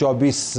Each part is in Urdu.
24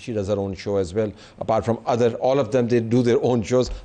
She does her own show as well. Apart from other, all of them they do their own shows.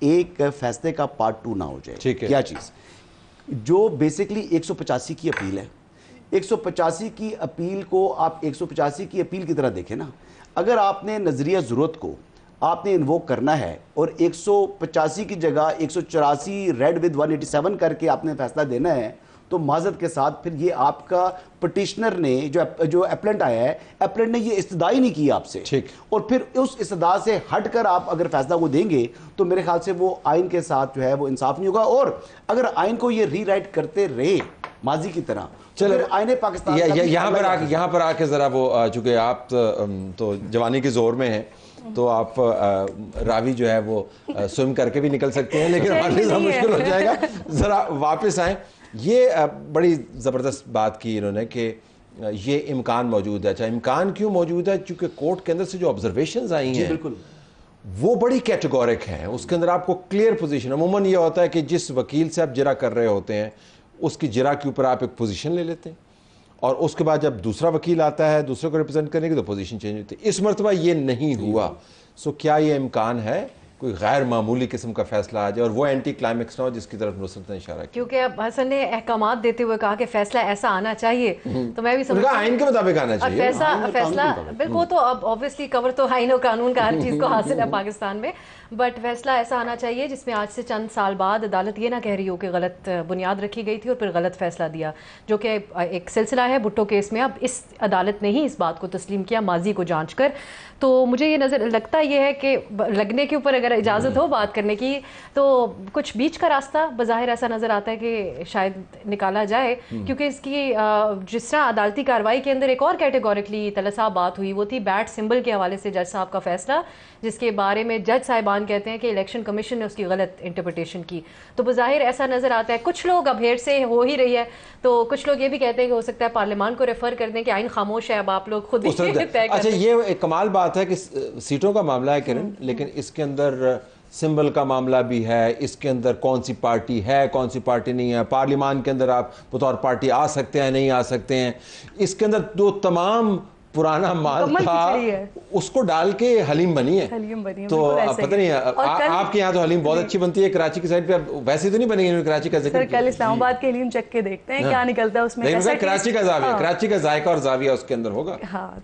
ایک فیصلے کا پارٹ 2 نہ ہو جائے. ٹھیک ہے. کیا چیز جو بیسکلی 185 کی اپیل ہے, 185 کی اپیل کو آپ 185 کی اپیل کی طرح دیکھیں نا. اگر آپ نے نظریہ ضرورت کو آپ نے انووک کرنا ہے اور 185 کی جگہ 184 ریڈ ود 187 کر کے آپ نے فیصلہ دینا ہے, تو معذرت کے ساتھ پھر یہ آپ کا پٹیشنر نے جو اپلنٹ آیا ہے, اپلنٹ نے یہ استدعائی نہیں کی آپ سے, اور پھر اس استدعا سے ہٹ کر آپ اگر فیصلہ وہ دیں گے تو میرے خیال سے وہ آئین کے ساتھ جو ہے وہ انصاف نہیں ہوگا. اور اگر آئین کو یہ ری رائٹ کرتے رہے ماضی کی طرح, چلو آئین پاکستان یہاں پر آ کے ذرا وہ, چونکہ آپ تو جوانی کے زور میں ہیں تو آپ راوی جو ہے وہ سوئم کر کے بھی نکل سکتے ہیں, لیکن مشکل ہو جائے گا. ذرا واپس آئیں. یہ بڑی زبردست بات کی انہوں نے کہ یہ امکان موجود ہے. اچھا, امکان کیوں موجود ہے؟ چونکہ کورٹ کے اندر سے جو آبزرویشنز آئی ہیں بالکل وہ بڑی کیٹیگورک ہیں. اس کے اندر آپ کو کلیئر پوزیشن, عموماً یہ ہوتا ہے کہ جس وکیل سے آپ جرا کر رہے ہوتے ہیں اس کی جرا کے اوپر آپ ایک پوزیشن لے لیتے ہیں, اور اس کے بعد جب دوسرا وکیل آتا ہے دوسرے کو ریپرزینٹ کرنے کی تو پوزیشن چینج ہوتی ہے. اس مرتبہ یہ نہیں ہوا. سو کیا یہ امکان ہے کوئی غیر معمولی قسم کا فیصلہ آ جائے اور وہ اینٹی کلائمیکس نہ ہو جس کی طرف نصرت نے اشارہ کیا؟ کیونکہ اب حسن نے احکامات دیتے ہوئے کہا کہ فیصلہ ایسا آنا چاہیے, تو میں بھی سمجھتی ہوں آئین کے مطابق آنا چاہیے. فیصلہ بالکل, تو اب آبویسلی کور تو آئین و قانون کا ہر چیز کو حاصل ہے پاکستان میں, بٹ فیصلہ ایسا آنا چاہیے جس میں آج سے چند سال بعد عدالت یہ نہ کہہ رہی ہو کہ غلط بنیاد رکھی گئی تھی اور پھر غلط فیصلہ دیا, جو کہ ایک سلسلہ ہے بھٹو کیس میں. اب اس عدالت نے ہی اس بات کو تسلیم کیا ماضی کو جانچ کر. تو مجھے یہ نظر لگتا یہ ہے کہ لگنے کے اوپر اگر اجازت ہو بات کرنے کی تو کچھ بیچ کا راستہ بظاہر ایسا نظر آتا ہے کہ شاید نکالا جائے, کیونکہ اس کی جس طرح عدالتی کارروائی کے اندر ایک اور کیٹیگورکلی طلسا بات ہوئی, وہ تھی بیٹ سمبل کے حوالے سے جج صاحب کا فیصلہ, جس کے بارے میں جج صاحبان کہتے ہیں کہ الیکشن کمیشن نے اس کی غلط انٹرپریٹیشن کی. تو بظاہر ایسا نظر آتا ہے, کچھ لوگ اب ہیئر سے ہو ہی رہی ہے, تو کچھ لوگ یہ بھی کہتے ہیں کہ ہو سکتا ہے پارلیمان کو ریفر کر دیں کہ آئین خاموش ہے, اب آپ لوگ خود ہی طے کر دیں. اچھا, یہ ایک کمال بات ہے کہ سیٹوں کا معاملہ ہے کرن, لیکن اس کے اندر سمبل کا معاملہ بھی ہے, اس کے اندر کون سی پارٹی ہے کون سی پارٹی نہیں ہے, پارلیمان کے اندر آپ بطور پارٹی آ سکتے ہیں نہیں آ سکتے ہیں, اس کے اندر جو تمام پرانا مال تھا اس کو ڈال کے حلیم بنی ہے. تو پتہ نہیں آپ کے یہاں تو حلیم بہت اچھی بنتی ہے, کراچی کی سائڈ پہ ویسے تو نہیں بنے گی کراچی کا ذکر. کل اسلام آباد کے حلیم چکھ کے دیکھتے ہیں کیا نکلتا ہے اس میں. لیکن کراچی کا زاویہ, کراچی کا ذائقہ اور زاویہ اس کے اندر ہوگا.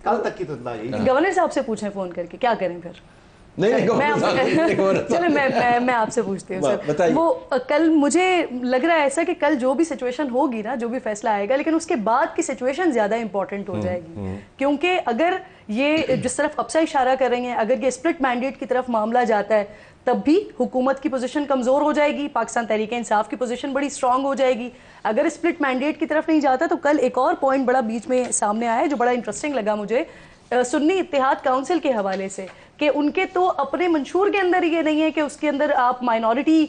کل تک کی تو گورنر صاحب سے پوچھیں فون کر کے کیا کریں پھر. چلے میں آپ سے پوچھتی ہوں سر, وہ کل مجھے لگ رہا ہے ایسا کہ کل جو بھی سچویشن ہوگی نا, جو بھی فیصلہ آئے گا, لیکن اس کے بعد کی سچویشن زیادہ امپورٹنٹ ہو جائے گی, کیونکہ اگر یہ جس طرف اب سے اشارہ کر رہی ہیں, اگر یہ اسپلٹ مینڈیٹ کی طرف معاملہ جاتا ہے تب بھی حکومت کی پوزیشن کمزور ہو جائے گی, پاکستان تحریک انصاف کی پوزیشن بڑی اسٹرانگ ہو جائے گی. اگر اسپلٹ مینڈیٹ کی طرف نہیں جاتا تو کل ایک اور پوائنٹ بڑا بیچ میں سامنے آیا ہے جو بڑا انٹرسٹنگ لگا مجھے, سنی اتحاد کاؤنسل کے حوالے سے, کہ ان کے تو اپنے منشور کے اندر یہ نہیں ہے کہ اس کے اندر آپ مائنورٹی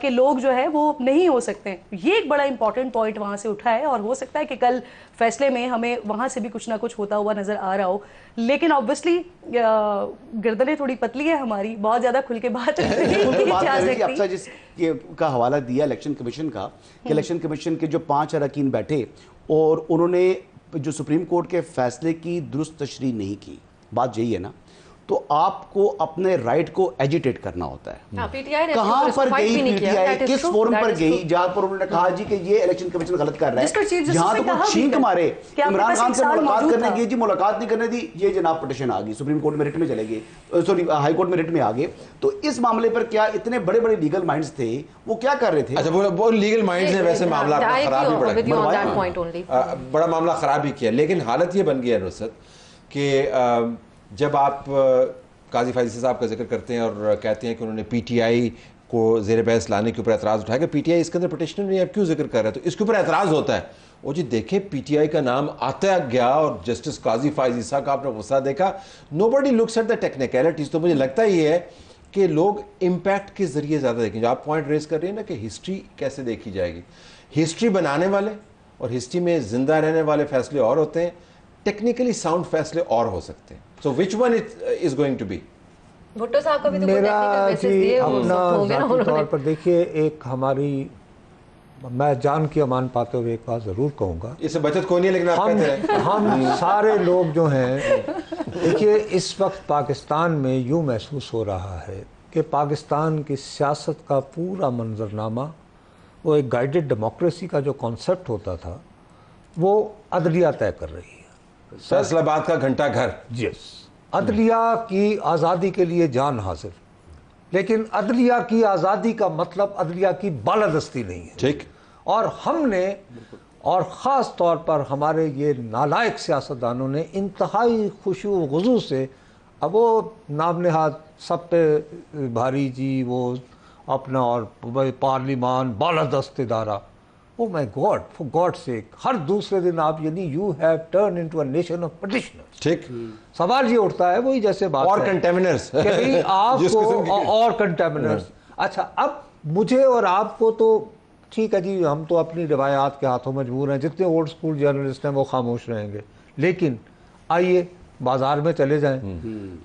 کے لوگ جو ہے وہ نہیں ہو سکتے. یہ ایک بڑا امپورٹنٹ پوائنٹ وہاں سے اٹھا ہے, اور ہو سکتا ہے کہ کل فیصلے میں ہمیں وہاں سے بھی کچھ نہ کچھ ہوتا ہوا نظر آ رہا ہو. لیکن آبویسلی گردنیں تھوڑی پتلی ہے ہماری, بہت زیادہ کھل کے بات نہیں جا سکتی. جس کا حوالہ دیا الیکشن کمیشن کا, کہ الیکشن کمیشن کے جو 5 اراکین بیٹھے اور انہوں نے جو سپریم کورٹ کے فیصلے کی درست تشریح نہیں کی, بات یہی ہے نا, تو آپ کو اپنے رائٹ کو ایجیٹیٹ کرنا ہوتا ہے. کہاں پر گئی پی ٹی آئی, کس فورم پر گئی جہاں پر انہوں نے کہا جی کہ یہ الیکشن کمیشن غلط کر رہا ہے, جہاں تو کوئی چھینک مارے عمران خان سے ملاقات کرنے گئی, جی ملاقات نہیں کرنے دی, یہ جناب پٹیشن آ گئی سپریم کورٹ میں ریٹ میں چلے گئے, سوری ہائی کورٹ میں ریٹ میں آ گئے. تو اس معاملے پر کیا اتنے بڑے بڑے لیگل مائنڈز تھے, وہ کیا کر رہے تھے؟ اچھا, وہ لیگل مائنڈز نے ویسے معاملہ بڑا معاملہ خراب ہی کیا, لیکن حالت یہ بن گئی ہے نصرت کہ جب آپ قاضی فائزی صاحب کا ذکر کرتے ہیں اور کہتے ہیں کہ انہوں نے پی ٹی آئی کو زیر بحث لانے کے اوپر اعتراض اٹھایا کہ پی ٹی آئی اس کے اندر پٹیشنر نہیں, آپ کیوں ذکر کر رہے ہیں, تو اس کے اوپر اعتراض ہوتا ہے. وہ جی دیکھیں پی ٹی آئی کا نام آتا گیا اور جسٹس قاضی فائزی صاحب کا آپ نے غصہ دیکھا, نو بڈی لکس ایٹ دا ٹیکنیکلٹیز. تو مجھے لگتا یہ ہے کہ لوگ امپیکٹ کے ذریعے زیادہ دیکھیں. جو آپ پوائنٹ ریز کر رہے ہیں نا کہ ہسٹری کیسے دیکھی جائے گی, ہسٹری بنانے والے اور ہسٹری میں زندہ رہنے والے فیصلے اور ہوتے ہیں, ٹیکنیکلی ساؤنڈ فیصلے اور ہو سکتے ہیں. So which one is going to be? Bhutto صاحب کو بھی تو میرا جی اپنا ذاتی طور پر دیکھیے, ایک ہماری, میں جان کی امان پاتے ہوئے ایک بات ضرور کہوں گا, اس سے بچت کوئی نہیں, لیکن آپ کہتے ہیں ہم سارے لوگ جو ہیں, دیکھیے اس وقت پاکستان میں یوں محسوس ہو رہا ہے کہ پاکستان کی سیاست کا پورا منظرنامہ وہ ایک گائیڈڈ ڈیموکریسی کا جو کانسیپٹ ہوتا تھا وہ عدلیہ طے کر رہی ہے. فیصلہ آباد کا گھنٹہ گھر. یس, عدلیہ کی آزادی کے لیے جان حاضر, لیکن عدلیہ کی آزادی کا مطلب عدلیہ کی بالادستی نہیں ہے. ٹھیک. اور ہم نے, اور خاص طور پر ہمارے یہ نالائق سیاستدانوں نے انتہائی خشوع و خضوع سے, اب وہ نام نہاد سب پہ بھاری جی وہ اپنا اور پارلیمان بالادست ادارہ, oh my God, for God sake, ہر دوسرے دن آپ یعنی you have turn into a nation of petitioners. ٹھیک. سوال یہ اٹھتا ہے وہی جیسے بات اور ہے کنٹیمنرز کہ بھئی آپ کو اور کنٹیمنرز. اچھا, اب مجھے اور آپ کو تو ٹھیک ہے جی, ہم تو اپنی روایات کے ہاتھوں مجبور ہیں, جتنے اولڈ سکول جرنلسٹ ہیں وہ خاموش رہیں گے, لیکن آئیے بازار میں چلے جائیں,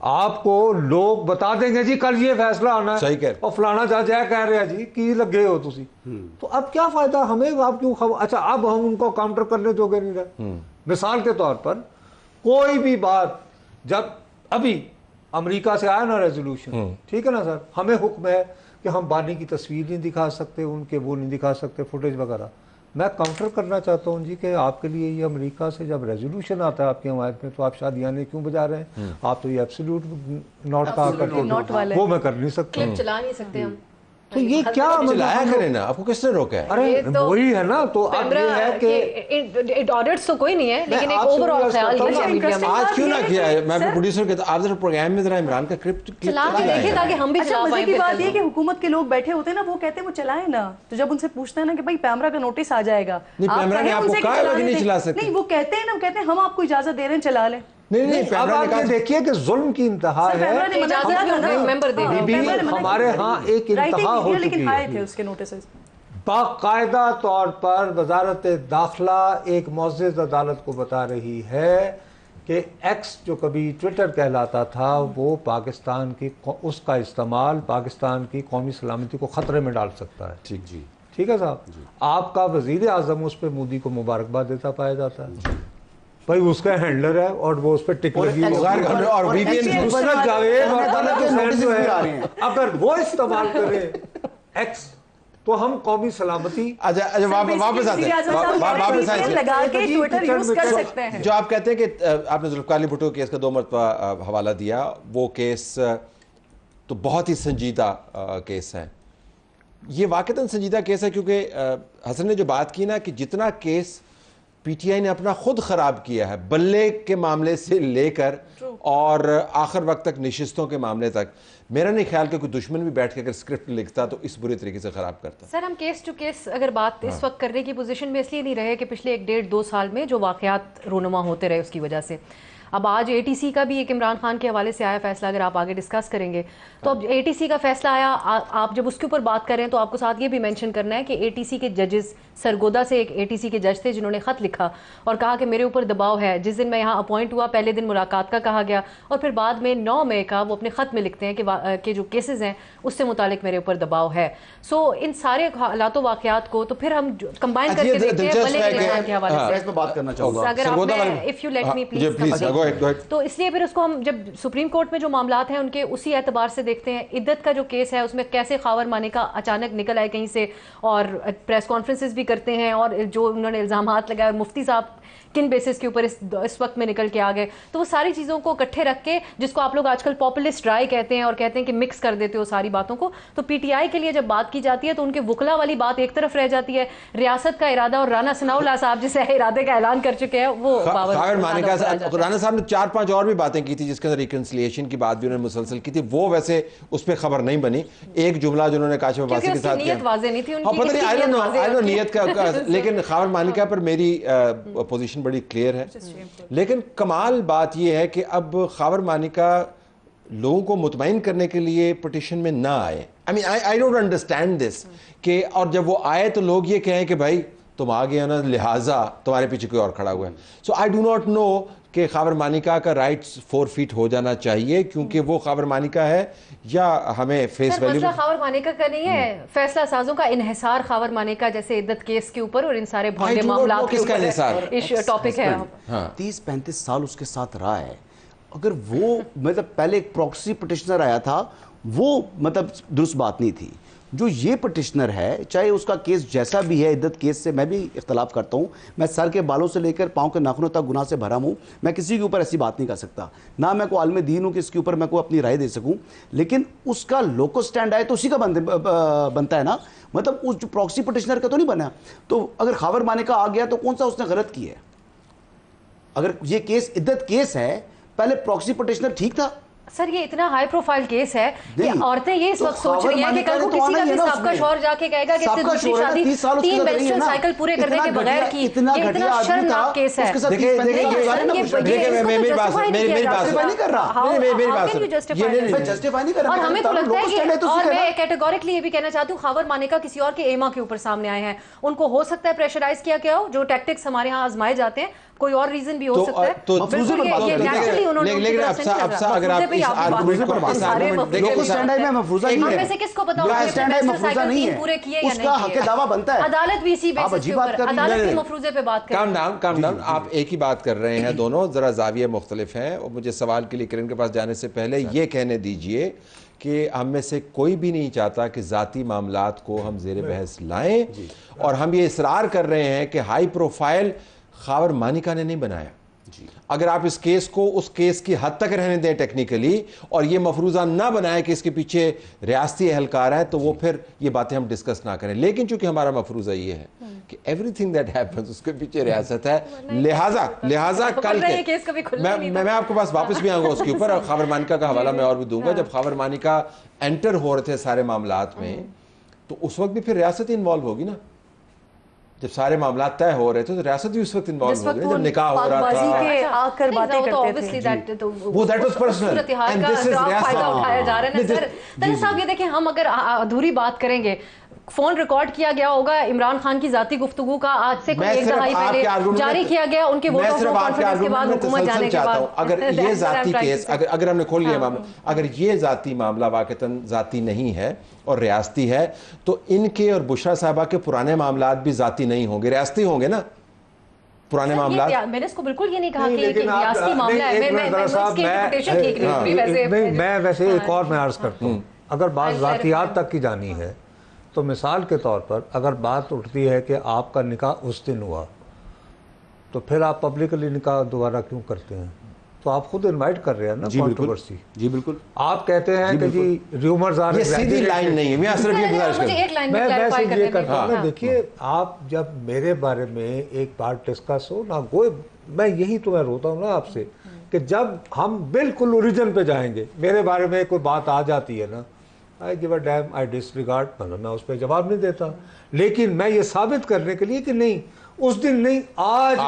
آپ کو لوگ بتا دیں گے جی کل یہ فیصلہ آنا ہے اور فلانا جا جائے کہہ رہے ہیں جی کی لگے ہو تسی, تو اب کیا فائدہ ہمیں, آپ کیوں اچھا اب ہم ان کو کاؤنٹر کرنے جوگے نہیں رہے. مثال کے طور پر کوئی بھی بات, جب ابھی امریکہ سے آیا نا ریزولوشن, ٹھیک ہے نا سر, ہمیں حکم ہے کہ ہم بانی کی تصویر نہیں دکھا سکتے, ان کے وہ نہیں دکھا سکتے فوٹیج وغیرہ. میں کاؤنٹر کرنا چاہتا ہوں جی کہ آپ کے لیے یہ امریکہ سے جب ریزولوشن آتا ہے آپ کی حمایت میں, تو آپ شادیانے کیوں بجا رہے ہیں؟ آپ تو یہ ایبسولوٹ نوٹ کہا کرتے ہیں, وہ میں کر نہیں سکتا. کلپ چلا نہیں سکتے ہم. تو یہ کیا چلایا کریں نا, آپ کو کس نے روکا ہے؟ ارے وہی ہے نا, تو اب یہ ہے کہ آڈیٹس تو کوئی نہیں ہے, لیکن ایک اوور آل خیال یہ ہے میڈیا میں. آج کیوں نہ کیا ہے؟ میں اپنے پروڈیوسر کے آپ ذرا پروگرام میں ذرا عمران کا کلپ چلا کے دیکھیں تاکہ ہم بھی اچھا, چلا مزے پائیں. کی بات یہ کہ حکومت کے لوگ بیٹھے ہوتے ہیں نا, وہ کہتے ہیں وہ چلائیں نا, تو جب ان سے پوچھتے ہیں نا کہ بھائی پیمرا کا نوٹس آ جائے گا, پیمرا نے آپ کو کہا ہے کہ نہیں چلا سکتے, نہیں وہ کہتے ہیں نا, کہتے ہیں ہم آپ کو اجازت دے رہے ہیں چلا لیں. نہیں اب آپ یہ دیکھیے کہ ظلم کی انتہا ہے. ہمارے ہاں ایک انتہا ہو چکی آئے تھے اس کے نوٹسز. باقاعدہ طور پر وزارت داخلہ ایک معزز عدالت کو بتا رہی ہے کہ ایکس جو کبھی ٹویٹر کہلاتا تھا, وہ پاکستان کی اس کا استعمال پاکستان کی قومی سلامتی کو خطرے میں ڈال سکتا ہے. ٹھیک جی, ٹھیک ہے صاحب. آپ کا وزیر اعظم اس پہ مودی کو مبارکباد دیتا پایا جاتا ہے, بھائی اس کا ہینڈلر ہے اور وہ اس پہ ٹک لگی اور وی پی این نصرت جاوید اور طارق حسین جو ہے, اگر وہ استعمال کرے ایکس تو ہم قومی سلامتی واپس آتے ہیں. جو آپ کہتے ہیں کہ آپ نے ذوالفقار علی بھٹو کیس کا 2 مرتبہ حوالہ دیا, وہ کیس تو بہت ہی سنجیدہ کیس ہے. یہ واقعتاً سنجیدہ کیس ہے کیونکہ حسن نے جو بات کی نا کہ جتنا کیس پی ٹی آئی نے اپنا خود خراب کیا ہے, بلے کے معاملے سے لے کر اور آخر وقت تک نشستوں کے معاملے تک, میرا نہیں خیال کہ کوئی دشمن بھی بیٹھ کے اگر اسکرپٹ لکھتا تو اس برے طریقے سے خراب کرتا. سر ہم کیس ٹو کیس اگر بات اس وقت کرنے کی پوزیشن میں اس لیے نہیں رہے کہ پچھلے 1.5-2 سال میں جو واقعات رونما ہوتے رہے اس کی وجہ سے. اب آج اے ٹی سی کا بھی ایک عمران خان کے حوالے سے آیا فیصلہ, اگر آپ آگے ڈسکس کریں گے تو اب اے ٹی سی کا فیصلہ آیا, آپ جب اس کے اوپر بات کریں تو آپ کو ساتھ یہ بھی مینشن کرنا ہے کہ اے ٹی سی کے ججز, سرگودا سے ایک اے ٹی سی کے جج تھے جنہوں نے خط لکھا اور کہا کہ میرے اوپر دباؤ ہے. جس دن میں یہاں اپوائنٹ ہوا پہلے دن ملاقات کا کہا گیا اور پھر بعد میں 9 مئی کا وہ اپنے خط میں لکھتے ہیں کہ جو کیسز ہیں اس سے متعلق میرے اوپر دباؤ ہے. سو ان سارے حالات و واقعات کو تو پھر ہم کمبائن کر کے دیکھتے ہیں بلے کے حوالے سے بات کرنا چاہوں گا اگر آپ نے if you let me please. تو اس لیے پھر اس کو ہم جب سپریم کورٹ میں جو معاملات ہیں ان کے اسی اعتبار سے دیکھتے ہیں. عدت کا جو کیس ہے اس میں کیسے خاور مانی کا اچانک نکل آئے کہیں سے اور پریس کانفرنسز بھی کرتے ہیں, اور جو انہوں نے الزامات لگائے, مفتی صاحب کن بیسس کے اوپر اس وقت میں نکل کے آ گئے, تو وہ ساری چیزوں کو اکٹھے رکھ کے جس کو آپ لوگ آج کل پاپولسٹ رائے کہتے ہیں اور کہتے ہیں کہ مکس کر دیتے ہو ساری باتوں کو, تو پی ٹی آئی کے لیے جب بات کی جاتی ہے تو ان کے وکلا والی بات ایک طرف رہ جاتی ہے, ریاست کا ارادہ اور رانا ثناء اللہ صاحب جسے ارادے کا اعلان کر چکے ہیں وہ خاور مانیکا صاحب. رانا صاحب نے 4-5 اور بھی باتیں کی تھی جس کے اندر ریکنسلیشن کی بات بھی انہوں نے مسلسل کی تھی, وہ ویسے اس پہ خبر نہیں بنی. ایک جملہ جنہوں نے کاشف عباسی کے ساتھ نیت واضح نہیں تھی ان کی, پتہ نہیں آئی ڈونٹ نو نیت کا, لیکن خاور مانیکا پر میری پوزیشن بڑی کلیئر ہے. لیکن کمال بات یہ ہے کہ اب خاور مانیکا لوگوں کو مطمئن کرنے کے لیے پٹیشن میں نہ آئے. I mean, I don't understand this کہ اور جب وہ آئے تو لوگ یہ کہیں کہ بھائی تم آ گئے نا لہٰذا تمہارے پیچھے کوئی اور کھڑا ہوا ہے. سو آئی ڈو ناٹ نو کہ خاور مانیکا کا رائٹس فورفیٹ ہو جانا چاہیے کیونکہ وہ خاور مانیکا ہے یا ہمیں فیس ویلیو. مسئلہ خاور مانیکا کا نہیں ہے, فیصلہ سازوں کا انحصار خاور مانیکا جیسے عدت کیس کے اوپر اور ان سارے بھونڈے معاملات کے اوپر ٹاپک ہے. 30-35 سال اس کے ساتھ رہا ہے. اگر وہ مطلب پہلے ایک پروکسی پٹیشنر آیا تھا, وہ مطلب درست بات نہیں تھی. جو یہ پٹیشنر ہے, چاہے اس کا کیس جیسا بھی ہے, عدت کیس سے میں بھی اختلاف کرتا ہوں, میں سر کے بالوں سے لے کر پاؤں کے ناخنوں تک گناہ سے بھرا ہوں, میں کسی کے اوپر ایسی بات نہیں کر سکتا, نہ میں کوئی عالم دین ہوں کہ اس کے اوپر میں کوئی اپنی رائے دے سکوں, لیکن اس کا لوکل سٹینڈ آئے تو اسی کا بنتا ہے نا, مطلب اس جو پراکسی پٹیشنر کا تو نہیں بنا. تو اگر خاور مانیکا آ گیا تو کون سا اس نے غلط کیا ہے؟ اگر یہ کیس عدت کیس ہے, پہلے پراکسی پٹیشنر ٹھیک تھا. سر یہ اتنا ہائی پروفائل کیس ہے کہ عورتیں یہ اس وقت سوچ رہی ہیں کہ کل کو کسی کا بھی سابقہ شوہر جا کے کہے گا کہ دوسری شادی 3 مینسٹرل سائیکل پورے کرنے کے بغیر کی. یہ اتنا شرمناک کیس ہے. اور ہمیں تو لگتا ہے کہ, اور میں کیٹیگورکلی یہ بھی کہنا چاہتی ہوں, خاور مانیکا کسی اور کے ایما کے اوپر سامنے آئے ہیں, ان کو ہو سکتا ہے پریشرائز کیا گیا ہو, جو ٹیکٹکس ہمارے ہاں آزمائے جاتے ہیں, کوئی اور ریزن بھی ہو سکتا ہے. عدالت بھی اسی بیسس کے اوپر, عدالت کے مفروضے پہ بات کریں. کام ڈاؤن, آپ ایک ہی بات کر رہے ہیں دونوں, ذرا زاویے مختلف ہیں. اور مجھے سوال کے لیے کرن کے پاس جانے سے پہلے یہ کہنے دیجئے کہ ہم میں سے کوئی بھی نہیں چاہتا کہ ذاتی معاملات کو ہم زیر بحث لائیں, اور ہم یہ اصرار کر رہے ہیں کہ ہائی پروفائل خاور مانیکا نے نہیں بنایا. اگر آپ اس کیس کو اس کیس کی حد تک رہنے دیں ٹیکنیکلی, اور یہ مفروضہ نہ بنائیں کہ اس کے پیچھے ریاستی اہلکار ہے, تو وہ پھر یہ باتیں ہم ڈسکس نہ کریں. لیکن چونکہ ہمارا مفروضہ یہ ہے کہ ایوری تھنگ دیٹ ہیپنز اس کے پیچھے ریاست ہے, لہٰذا کل میں آپ کے پاس واپس بھی آؤں گا اس کے اوپر, اور خاور مانیکا کا حوالہ میں اور بھی دوں گا. جب خاور مانیکا انٹر ہو رہے تھے سارے معاملات میں, تو اس وقت بھی پھر ریاست ہی انوالو ہوگی نا. جب سارے معاملات طے ہو رہے تھے تو ریاست بھی اس وقت انوالو ہو گئی, جب نکاح ہو رہا تھا. وہ that was personal and this is ریاست. تنی صاحب یہ دیکھیں, ہم اگر ادھوری بات کریں گے, فون ریکارڈ کیا گیا ہوگا عمران خان کی ذاتی گفتگو کا, آج سے کوئی 1 دہائی پہلے جاری کیا گیا ان کے ووٹ آف نو کانفیڈنس کے بعد حکومت جانے کے بعد. اگر یہ ذاتی کیس, اگر ہم نے کھول لیا معاملہ, اگر یہ ذاتی معاملہ واقعتاً ذاتی نہیں ہے اور ریاستی ہے, تو ان کے اور بشرا صاحبہ کے پرانے معاملات بھی ذاتی نہیں ہوں گے, ریاستی ہوں گے نا پرانے معاملات. میں نے اس کو بالکل یہ نہیں کہا کہ ریاستی معاملہ ہے. میں ویسے ایک اور میں عرض کرتا ہوں, اگر بات ذاتیات تک کی جانی ہے تو مثال کے طور پر اگر بات اٹھتی ہے کہ آپ کا نکاح اس دن ہوا, تو پھر آپ پبلکلی نکاح دوبارہ کیوں کرتے ہیں؟ تو آپ خود انوائٹ کر رہے ہیں نا کنٹروورسی. جی بالکل. آپ کہتے ہیں کہ جی ریومرز آ رہے ہیں, یہ سیدھی لائن نہیں ہے. میں صرف یہ گزارش کروں, میں ویسے یہ کرتا ہوں نا, دیکھیے آپ جب میرے بارے میں ایک بات ڈسکس ہو نا, میں یہی تو میں روتا ہوں نا آپ سے کہ جب ہم بالکل اوریجن پہ جائیں گے, میرے بارے میں کوئی بات آ جاتی ہے نا, I give a damn, I disregard, میں اس پہ جواب نہیں دیتا. لیکن میں یہ ثابت کرنے کے لیے کہ نہیں اس دن نہیں, آج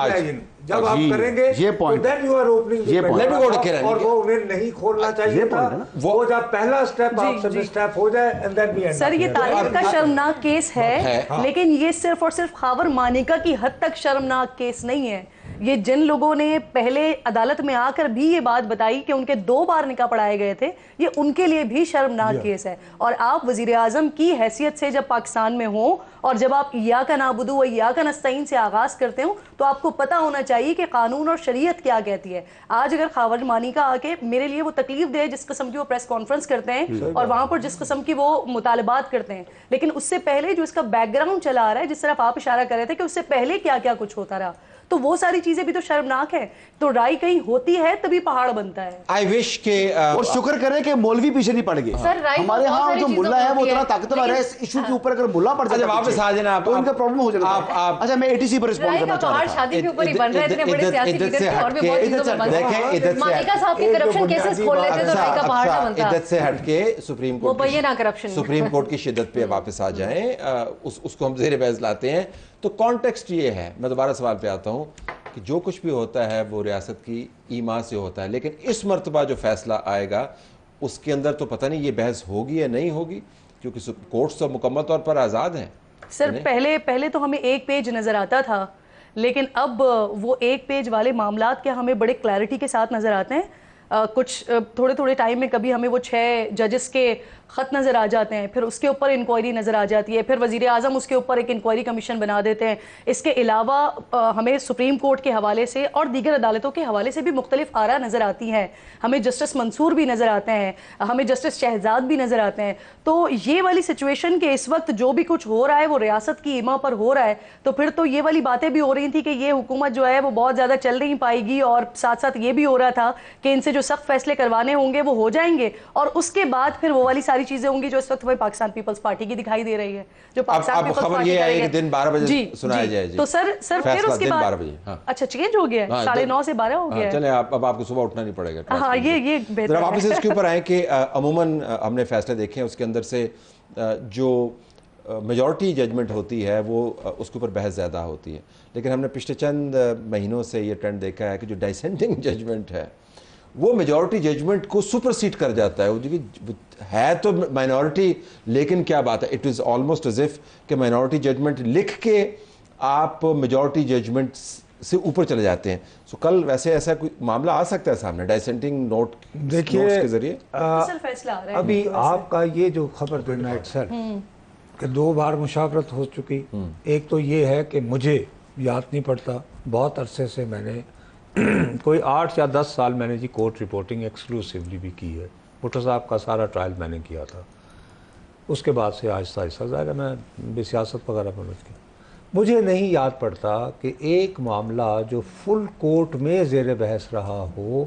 جب آپ کریں گے تو then you are opening, اور وہ انہیں نہیں کھولنا چاہیے تھا. وہ جب پہلا سٹیپ آپ سے سٹیپ ہو جائے and then we end. سر یہ تاریخ کا شرمناک کیس ہے, لیکن یہ صرف اور صرف خاور مانیکا کی حد تک شرمناک کیس نہیں ہے. یہ جن لوگوں نے پہلے عدالت میں آ کر بھی یہ بات بتائی کہ ان کے 2 بار نکاح پڑھائے گئے تھے, یہ ان کے لیے بھی شرمناک کیس ہے. اور آپ وزیر اعظم کی حیثیت سے جب پاکستان میں ہوں, اور جب آپ ایاک نعبد و ایاک نستعین سے آغاز کرتے ہوں, تو آپ کو پتہ ہونا چاہیے کہ قانون اور شریعت کیا کہتی ہے. آج اگر خاور مانیکا آ کے میرے لیے وہ تکلیف دے جس قسم کی وہ پریس کانفرنس کرتے ہیں اور وہاں پر جس قسم کی وہ مطالبات کرتے ہیں, لیکن اس سے پہلے جو اس کا بیک گراؤنڈ چلا آ رہا ہے, جس طرف آپ اشارہ کر رہے تھے کہ اس سے پہلے کیا کیا کچھ ہوتا رہا, تو وہ ساری چیزیں بھی تو شرمناک ہے. تو رائی کہیں ہوتی ہے تبھی پہاڑ بنتا ہے. آئی وش کہ اور شکر کریں کہ مولوی پیچھے نہیں پڑ گئے. ہمارے ہاں جو ملا ہے وہ اتنا طاقتور ہے, اس ایشو کے اوپر اگر ملا پڑ جائے واپس آ جانا تو ان کا پرابلم ہو جائے گا. اچھا میں ATC پر رسپونڈ کرنا چاہتا ہوں. شادی کے اوپر ہی بن رہے اتنے بڑے سیاسی لیڈر تھے اور بھی بہت چیزوں میں بن رہے. مانیکا صاحب کے کرپشن کیسز کھول لیتے تو رائی کا پہاڑ نہ بنتا. عدت سے ہٹ کے سپریم کورٹ کی شدت پہ واپس آ جائیں, اس کو ہم زیر بحث لاتے ہیں. تو کانٹیکسٹ یہ ہے, میں دوبارہ سوال پہ آتا ہوں کہ جو کچھ بھی ہوتا ہے وہ ریاست کی ایما سے ہوتا ہے, لیکن اس مرتبہ جو فیصلہ آئے گا اس کے اندر تو پتہ نہیں یہ بحث ہوگی یا نہیں ہوگی, کیونکہ کورٹس تو مکمل طور پر آزاد ہیں. سر پہلے تو ہمیں 1 پیج نظر آتا تھا, لیکن اب وہ 1 پیج والے معاملات کیا ہمیں بڑے کلیئرٹی کے ساتھ نظر آتے ہیں. کچھ تھوڑے ٹائم میں کبھی ہمیں وہ 6 ججز کے خط نظر آ جاتے ہیں, پھر اس کے اوپر انکوائری نظر آ جاتی ہے, پھر وزیر اعظم اس کے اوپر ایک انکوائری کمیشن بنا دیتے ہیں. اس کے علاوہ ہمیں سپریم کورٹ کے حوالے سے اور دیگر عدالتوں کے حوالے سے بھی مختلف آراء نظر آتی ہیں. ہمیں جسٹس منصور بھی نظر آتے ہیں, ہمیں جسٹس شہزاد بھی نظر آتے ہیں. تو یہ والی سچویشن کہ اس وقت جو بھی کچھ ہو رہا ہے وہ ریاست کی ایما پر ہو رہا ہے, تو پھر تو یہ والی باتیں بھی ہو رہی تھی کہ یہ حکومت جو ہے وہ بہت زیادہ چل نہیں پائے گی, اور ساتھ ساتھ یہ بھی ہو رہا تھا کہ ان سے جو سخت فیصلے کروانے ہوں گے وہ ہو جائیں گے, اور اس کے بعد پھر وہ والی ساری چیزیں ہوں گی جو اس وقت ہمیں پاکستان پیپلز پارٹی کی دکھائی دے رہی ہے, جو پاکستان پیپلز خبر پارٹی یہ ہے کہ کرے دن 12 بجے سنایا جائے. تو سر پھر اس کے بعد اچھا چینج ہو گیا, 9:30 سے 12 ہو گیا. چلیں اب آپ کو صبح اٹھنا نہیں پڑے گا. ہاں یہ بہتر ہے. واپس اس کے اوپر آئے کہ عموماً ہم نے فیصلے دیکھے ہیں, اس کے اندر سے جو میجورٹی ججمنٹ ہوتی ہے وہ اس کے اوپر بحث زیادہ ہوتی ہے, لیکن ہم نے پچھلے چند مہینوں سے یہ ٹرینڈ دیکھا ہے کہ جو ڈائسینٹنگ ججمنٹ ہے وہ میجورٹی ججمنٹ کو سپرسیڈ کر جاتا ہے. وہ ہے تو مائنورٹی, لیکن کیا بات ہے, it is almost as if کہ مائنورٹی ججمنٹ لکھ کے آپ میجورٹی ججمنٹ سے اوپر چلے جاتے ہیں. سو کل ویسے ایسا کوئی معاملہ آ سکتا ہے سامنے ڈائسینٹنگ نوٹس کے ذریعے. ابھی آپ کا یہ جو خبر دینا ہے سر کہ 2 بار مشاورت ہو چکی, ایک تو یہ ہے کہ مجھے یاد نہیں پڑتا, بہت عرصے سے میں نے کوئی 8 یا 10 سال میں نے جی کورٹ رپورٹنگ ایکسکلوسیولی بھی کی ہے. بھٹو صاحب کا سارا ٹرائل میں نے کیا تھا, اس کے بعد سے آہستہ آہستہ ظاہر ہے میں بھی سیاست وغیرہ میں مجھ گیا. مجھے نہیں یاد پڑتا کہ ایک معاملہ جو فل کورٹ میں زیر بحث رہا ہو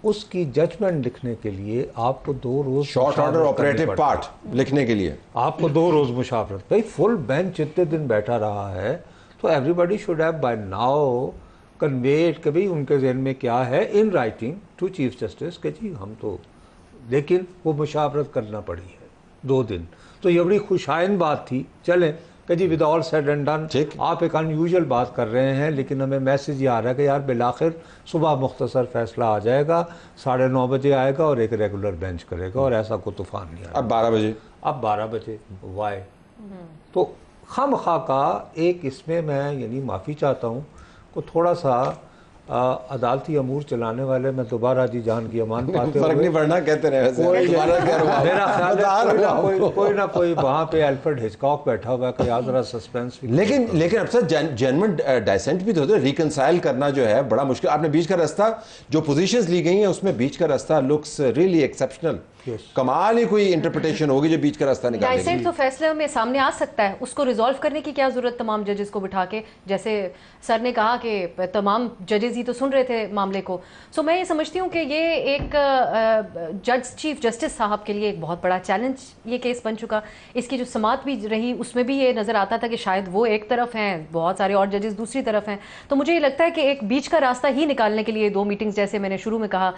اس کی ججمنٹ لکھنے کے لیے آپ کو 2 روز شارٹ آرڈر آپریٹو پارٹ لکھنے کے لیے آپ کو 2 روز مشاورت. بھائی فل بینچ اتنے دن بیٹھا رہا ہے تو everybody should have by now convey کہ بھئی ان کے ذہن میں کیا ہے in writing to chief justice کہ جی ہم تو, لیکن وہ مشاورت کرنا پڑی ہے 2 دن. تو یہ بڑی خوشائن بات تھی. چلیں کہ جی with all said and done آپ ایک انیوژل بات کر رہے ہیں, لیکن ہمیں میسیج یہ آ رہا ہے کہ یار بالآخر صبح مختصر فیصلہ آ جائے گا, 9:30 بجے آئے گا اور ایک ریگولر بینچ کرے گا, اور ایسا کوئی طوفان نہیں آئے گا. اب 12 بجے وائے. تو خام خواہ کا ایک اس میں یعنی معافی چاہتا ہوں کو تھوڑا سا عدالتی امور چلانے والے میں دوبارہ جی جان کی امان پاتے فرق نہیں پڑنا کہتے رہے میرا خیال ہے کوئی نہ کوئی وہاں پہ الفریڈ ہچکاک بیٹھا ہوا ہے کہ یاد ذرا سسپینس. لیکن اب سر جینوئن ڈائسینٹ بھی تو ہوتا ہے, ریکنسائل کرنا جو ہے بڑا مشکل. آپ نے بیچ کا راستہ جو پوزیشنز لی گئی ہیں اس میں بیچ کا راستہ لکس ریئلی ایکسیپشنل. کمال ہی کوئی انٹرپریٹیشن ہوگی جو بیچ کا راستہ نکالے گی. ڈائسینٹ تو فیصلے میں سامنے آ سکتا ہے, اس کو ریزالو کرنے کی کیا ضرورت تمام ججز کو بٹھا کے, جیسے سر نے کہا کہ تمام ججز ہی تو سن رہے تھے معاملے کو. سو میں یہ سمجھتی ہوں کہ یہ ایک جج چیف جسٹس صاحب کے لیے ایک بہت بڑا چیلنج یہ کیس بن چکا. اس کی جو سماعت بھی رہی اس میں بھی یہ نظر آتا تھا کہ شاید وہ ایک طرف ہیں, بہت سارے اور ججز دوسری طرف ہیں. تو مجھے یہ لگتا ہے کہ ایک بیچ کا راستہ ہی نکالنے کے لیے 2 میٹنگز جیسے میں نے شروع میں کہا,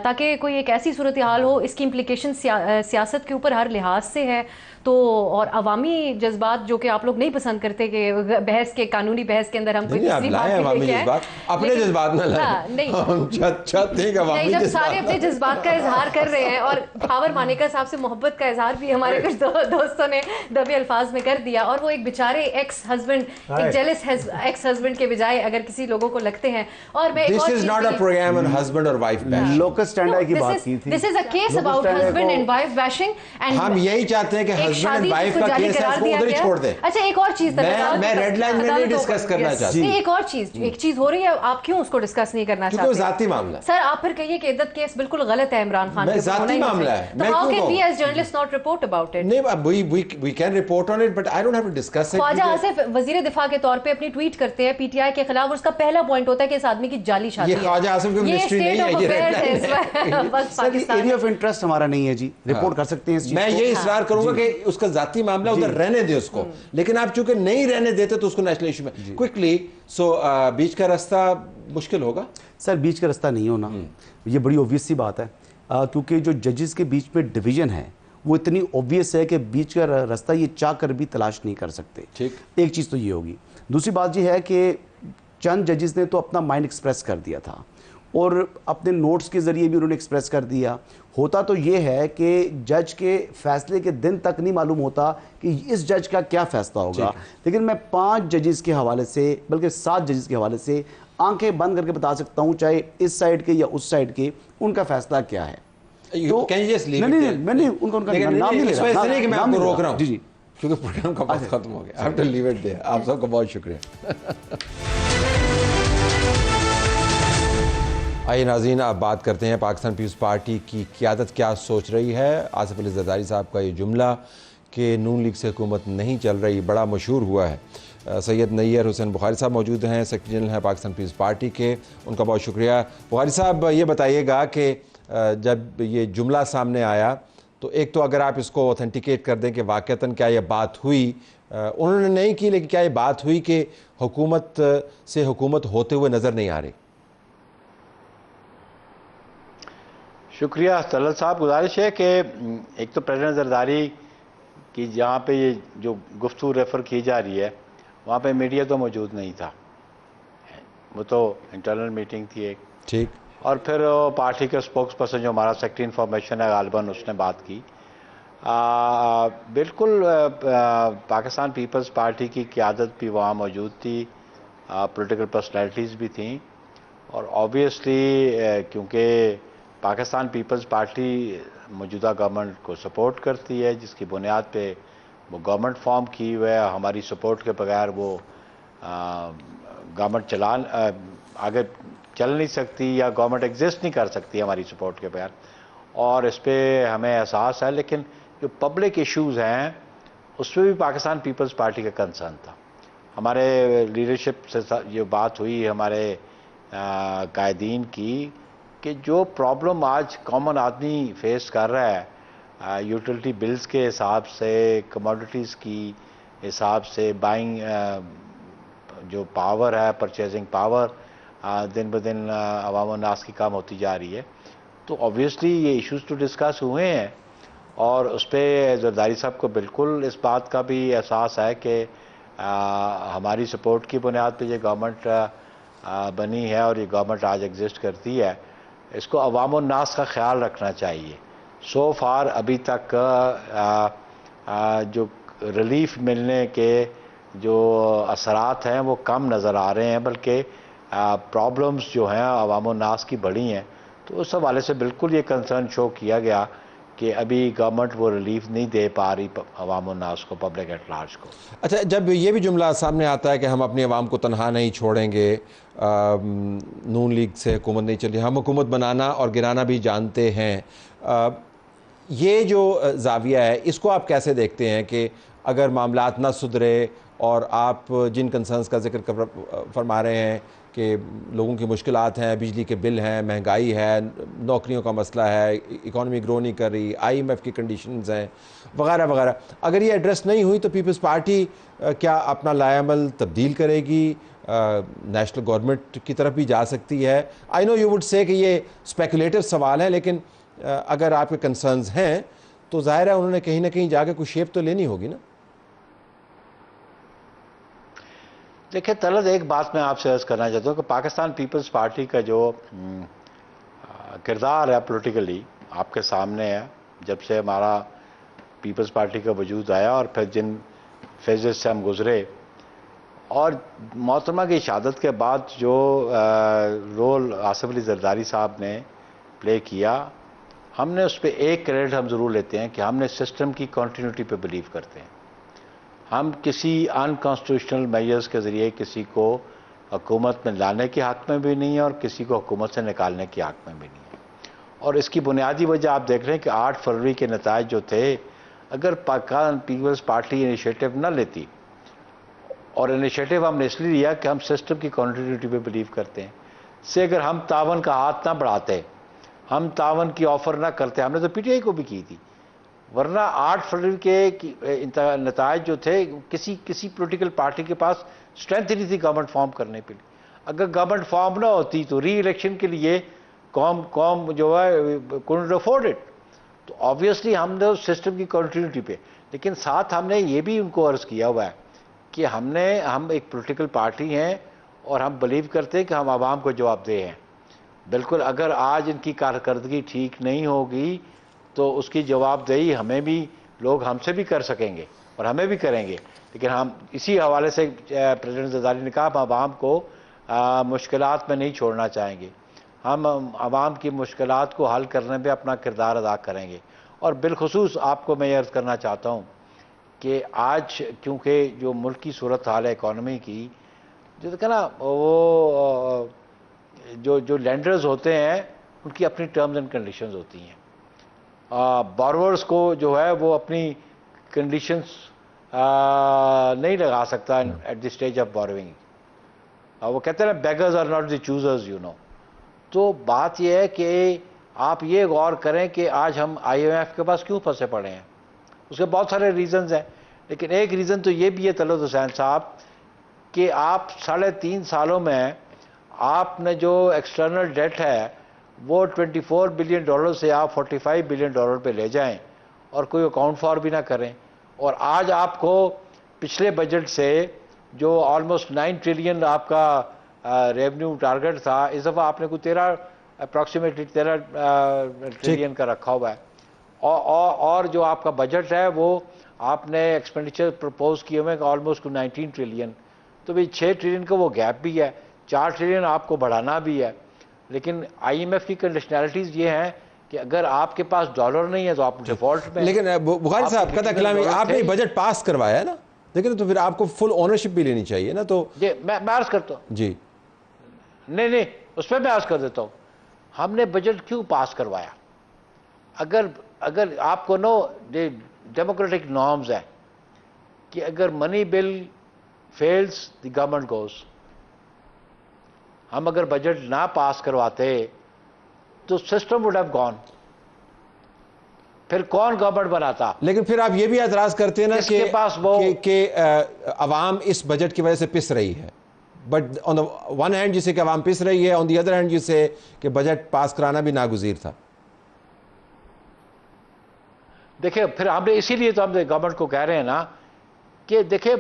تاکہ کوئی ایک ایسی صورتحال ہو, اس کی امپلیکیشن سیاست کے اوپر ہر لحاظ سے ہے تو, اور عوامی جذبات جو کہ آپ لوگ نہیں پسند کرتے کہ بحث کے قانونی بحث کے اندر ہم کوئی تیسری بات لے کے آئیں, اپنے جذبات نہ لائیں. ہم چاہتے ہیں کہ عوامی جب سارے اپنے جذبات کا اظہار کر رہے ہیں, اور بھاور مانیکا صاحب سے محبت کا اظہار بھی ہمارے کچھ دوستوں نے دبے الفاظ میں کر دیا, اور وہ ایک بیچارے ایکس ہسبینڈ, ایک جیلس ایکس ہسبینڈ کے بجائے اگر کسی لوگوں کو لگتے ہیں. اور میں This is not a program on husband or wife bashing. Locus standard کی بات کی تھی. This is a case about husband and wife bashing. ہم یہی چاہتے ہیں کہ husband and wife کا کیس ہے اس کو ادھر ہی چھوڑ دیں. اچھا ایک اور چیز میں ریڈ لائن میں نہیں ڈسکس کرنا چاہتی. ایک اور چیز, ایک چیز ہو رہی ہے, آپ کیوں اس کو ڈسکس نہیں کرنا چاہتے؟ کیونکہ ذاتی معاملہ. سر آپ پھر کہیے کہ عدت کیس بالکل غلط ہے عمران خان کے, ذاتی معاملہ ہے. تو how can we as journalists not report about it? نہیں, we can report on it but I don't have to discuss it. خواجہ آصف وزیر دفاع کے طور پہ اپنی ٹویٹ کرتے ہیں پی ٹی آئی کے خلاف, اور اس کا پہلا پوائنٹ ہوتا ہے کہ اس آدمی کی جعلی شادی ہے. یہ خواجہ آصف کی منسٹری نہیں ہے, یہ ریڈ لائن ہے. ایریا آف انٹرسٹ ہمارا نہیں ہے جی, رپورٹ کر سکتے ہیں اس چیز کو. میں یہ اصرار کروں گا کہ اس کا ذاتی معاملہ ادھر رہنے دے اس کو, لیکن آپ چونکہ نہیں رہنے دیتے تو اس کو نیشنل ایشو میں کوئکلی. سو بیچ کا راستہ مشکل ہوگا سر, بیچ کا راستہ نہیں ہونا, یہ بڑی اوبویس سی بات ہے, کیونکہ جو ججز کے بیچ میں ڈویژن ہے وہ اتنی اوبویس ہے کہ بیچ کا راستہ یہ چاہ کر بھی تلاش نہیں کر سکتے. ایک چیز تو یہ ہوگی. دوسری بات یہ ہے کہ چند ججز نے تو اپنا مائنڈ ایکسپریس کر دیا تھا, اور اپنے نوٹس کے ذریعے بھی انہوں نے ایکسپریس کر دیا. ہوتا تو یہ ہے کہ جج کے فیصلے کے دن تک نہیں معلوم ہوتا کہ اس جج کا کیا فیصلہ ہوگا, لیکن میں 5 ججز کے حوالے سے, بلکہ 7 ججز کے حوالے سے آنکھیں بند کر کے بتا سکتا ہوں, چاہے اس سائڈ کے یا اس سائڈ کے, ان کا فیصلہ کیا ہے. میں نے ان کا نام نہیں لے اس وجہ سے نہیں کہ میں آپ کو روک رہا ہوں جی جی کیونکہ پروگرام کا وقت ختم ہو گیا. I have to leave it there. آپ سب کا بہت شکریہ. آئیے ناظرین آپ بات کرتے ہیں پاکستان پیپلز پارٹی کی قیادت کیا سوچ رہی ہے. آصف علی زرداری صاحب کا یہ جملہ کہ نون لیگ سے حکومت نہیں چل رہی بڑا مشہور ہوا ہے. سید نیر حسین بخاری صاحب موجود ہیں, سیکرٹری جنرل ہیں پاکستان پیپلز پارٹی کے, ان کا بہت شکریہ. بخاری صاحب یہ بتائیے گا کہ جب یہ جملہ سامنے آیا تو ایک تو اگر آپ اس کو اوتھینٹیکیٹ کر دیں کہ واقعتاً کیا یہ بات ہوئی, انہوں نے نہیں کی لیکن کیا یہ بات ہوئی کہ حکومت سے حکومت ہوتے ہوئے نظر نہیں آ رہی؟ شکریہ طلعت صاحب. گزارش ہے کہ ایک تو پریزیڈنٹ زرداری کی جہاں پہ یہ جو گفتگو ریفر کی جا رہی ہے وہاں پہ میڈیا تو موجود نہیں تھا, وہ تو انٹرنل میٹنگ تھی ایک, ٹھیک, اور پھر پارٹی کا اسپوکس پرسن جو ہمارا سیکرٹری انفارمیشن ہے غالباً اس نے بات کی. بالکل پاکستان پیپلز پارٹی کی قیادت بھی وہاں موجود تھی, پولیٹیکل پرسنالٹیز بھی تھیں, اور آبویسلی کیونکہ پاکستان پیپلز پارٹی موجودہ گورنمنٹ کو سپورٹ کرتی ہے جس کی بنیاد پہ وہ گورنمنٹ فارم کی ہوئے ہے, ہماری سپورٹ کے بغیر وہ گورنمنٹ آگے چل نہیں سکتی یا گورنمنٹ ایگزسٹ نہیں کر سکتی ہماری سپورٹ کے بغیر, اور اس پہ ہمیں احساس ہے. لیکن جو پبلک ایشوز ہیں اس پہ بھی پاکستان پیپلز پارٹی کا کنسرن تھا. ہمارے لیڈرشپ سے یہ بات ہوئی ہمارے قائدین کی کہ جو پرابلم آج کامن آدمی فیس کر رہا ہے یوٹیلٹی بلز کے حساب سے, کموڈیٹیز کی حساب سے, بائنگ جو پاور ہے, پرچیزنگ پاور دن بدن عوام الناس کی کم ہوتی جا رہی ہے, تو آبویسلی یہ ایشوز تو ڈسکس ہوئے ہیں, اور اس پہ زرداری صاحب کو بالکل اس بات کا بھی احساس ہے کہ ہماری سپورٹ کی بنیاد پہ یہ گورنمنٹ بنی ہے اور یہ گورنمنٹ آج ایگزسٹ کرتی ہے, اس کو عوام الناس کا خیال رکھنا چاہیے. سو فار ابھی تک جو ریلیف ملنے کے جو اثرات ہیں وہ کم نظر آ رہے ہیں, بلکہ پرابلمز جو ہیں عوام الناس کی بڑی ہیں. تو اس حوالے سے بالکل یہ کنسرن شو کیا گیا کہ ابھی گورنمنٹ وہ ریلیف نہیں دے پا رہی عوام الناس کو, پبلک ایٹ لارج کو. اچھا, جب یہ بھی جملہ سامنے آتا ہے کہ ہم اپنی عوام کو تنہا نہیں چھوڑیں گے, نون لیگ سے حکومت نہیں چل رہی, ہم حکومت بنانا اور گرانا بھی جانتے ہیں, یہ جو زاویہ ہے اس کو آپ کیسے دیکھتے ہیں کہ اگر معاملات نہ سدھرے اور آپ جن کنسرنز کا ذکر فرما رہے ہیں کہ لوگوں کی مشکلات ہیں, بجلی کے بل ہیں, مہنگائی ہے, نوکریوں کا مسئلہ ہے, اکانومی گرو نہیں کر رہی, IMF کی کنڈیشنز ہیں وغیرہ وغیرہ, اگر یہ ایڈریس نہیں ہوئی تو پیپلز پارٹی کیا اپنا لائے عمل تبدیل کرے گی, نیشنل گورنمنٹ کی طرف بھی جا سکتی ہے؟ آئی نو یو وڈ سے کہ یہ اسپیکولیٹو سوال ہے, لیکن اگر آپ کے کنسرنز ہیں تو ظاہر ہے انہوں نے کہیں نہ کہیں جا کے کوئی شیپ تو لینی ہوگی نا. دیکھیں طلعت, ایک بات میں آپ سے عرض کرنا چاہتا ہوں کہ پاکستان پیپلز پارٹی کا جو کردار ہے پولیٹیکلی آپ کے سامنے ہے, جب سے ہمارا پیپلز پارٹی کا وجود آیا اور پھر جن فیزز سے ہم گزرے, اور محترمہ کی شہادت کے بعد جو رول آصف علی زرداری صاحب نے پلے کیا, ہم نے اس پہ ایک کریڈٹ ہم ضرور لیتے ہیں کہ ہم نے سسٹم کی کنٹینیوٹی پہ بلیو کرتے ہیں. ہم کسی انکانسٹیٹیوشنل میجرز کے ذریعے کسی کو حکومت میں لانے کے حق میں بھی نہیں ہے اور کسی کو حکومت سے نکالنے کے حق میں بھی نہیں ہے. اور اس کی بنیادی وجہ آپ دیکھ رہے ہیں کہ 8 فروری کے نتائج جو تھے, اگر پاکستان پیپلز پارٹی انیشیٹو نہ لیتی, اور انیشیٹو ہم نے اس لیے لیا کہ ہم سسٹم کی کنٹینیوٹی پہ بلیو کرتے ہیں, سے اگر ہم تعاون کا ہاتھ نہ بڑھاتے, ہم تعاون کی آفر نہ کرتے, ہم نے تو PTI کو بھی کی تھی, ورنہ 8 فروری کے نتائج جو تھے کسی پولیٹیکل پارٹی کے پاس اسٹرینتھ نہیں تھی گورنمنٹ فارم کرنے کے لیے. اگر گورنمنٹ فارم نہ ہوتی تو ری الیکشن کے لیے قوم جو ہے couldn't afford it. تو آبویسلی ہم نے سسٹم کی کنٹینیوٹی پہ, لیکن ساتھ ہم نے یہ بھی ان کو عرض کیا ہوا ہے کہ ہم ایک پولیٹیکل پارٹی ہیں اور ہم بلیو کرتے ہیں کہ ہم عوام کو جواب دہ ہیں. بالکل, اگر آج ان کی کارکردگی ٹھیک نہیں ہوگی تو اس کی جواب دہی ہمیں بھی لوگ ہم سے بھی کر سکیں گے اور ہمیں بھی کریں گے. لیکن ہم اسی حوالے سے پریزیڈنٹ زرداری نے کہا ہم عوام کو مشکلات میں نہیں چھوڑنا چاہیں گے. ہم عوام کی مشکلات کو حل کرنے میں اپنا کردار ادا کریں گے. اور بالخصوص آپ کو میں یہ عرض کرنا چاہتا ہوں کہ آج کیونکہ جو ملک کی صورت حال ہے اکانومی کی، جو کہ نا وہ جو لینڈرز ہوتے ہیں ان کی اپنی ٹرمز اینڈ کنڈیشنز ہوتی ہیں. بارورز کو جو ہے وہ اپنی کنڈیشنز نہیں لگا سکتا at the stage of borrowing. وہ کہتے ہیں beggars are not the choosers you know. تو بات یہ ہے کہ آپ یہ غور کریں کہ آج ہم IMF کے پاس کیوں پھنسے پڑے ہیں. اس کے بہت سارے ریزنز ہیں، لیکن ایک ریزن تو یہ بھی ہے طلعت حسین صاحب کہ آپ 3.5 سالوں میں آپ نے جو ایکسٹرنل ڈیٹ ہے وہ $24 بلین سے آپ $45 بلین پہ لے جائیں اور کوئی اکاؤنٹ فار بھی نہ کریں. اور آج آپ کو پچھلے بجٹ سے جو آلموسٹ 9 ٹریلین آپ کا ریونیو ٹارگٹ تھا، اس دفعہ آپ نے کوئی اپروکسیمیٹلی 13 ٹریلین کا رکھا ہوا ہے. اور جو آپ کا بجٹ ہے وہ آپ نے ایکسپینڈیچر پرپوز کیے ہوئے آلموسٹ 19 ٹریلین. تو بھئی 6 ٹریلین کا وہ گیپ بھی ہے، 4 ٹریلین آپ کو بڑھانا بھی ہے. لیکن IMF کی کنڈیشنلٹیز یہ ہیں کہ اگر آپ کے پاس ڈالر نہیں ہے تو آپ ڈیفالٹ میں. لیکن بخاری صاحب قطع کلامی، آپ نے بجٹ پاس کروایا ہے نا، لیکن تو پھر آپ کو فل اونرشپ بھی لینی چاہیے نا. تو جی میں عرض کرتا ہوں جی نہیں اس پہ میں عرض کر دیتا ہوں. ہم نے بجٹ کیوں پاس کروایا؟ اگر آپ کو ڈیموکریٹک نارمز ہیں کہ اگر منی بل فیلز دی گورنمنٹ گوز. ہم اگر بجٹ نہ پاس کرواتے تو سسٹم وڈ ہیو گون. پھر کون گورنمنٹ بناتا؟ لیکن پھر آپ یہ بھی اعتراض کرتے ہیں نا کس کے پاس وہ کہ عوام اس بجٹ کی وجہ سے پس رہی ہے. But on the one hand جسے کہ عوام پس رہی ہے، آن دی ادر ہینڈ جسے کہ بجٹ پاس کرانا بھی ناگزیر تھا. دیکھیں پھر ہم نے اسی لیے تو ہم گورنمنٹ کو کہہ رہے ہیں نا کہ دیکھیں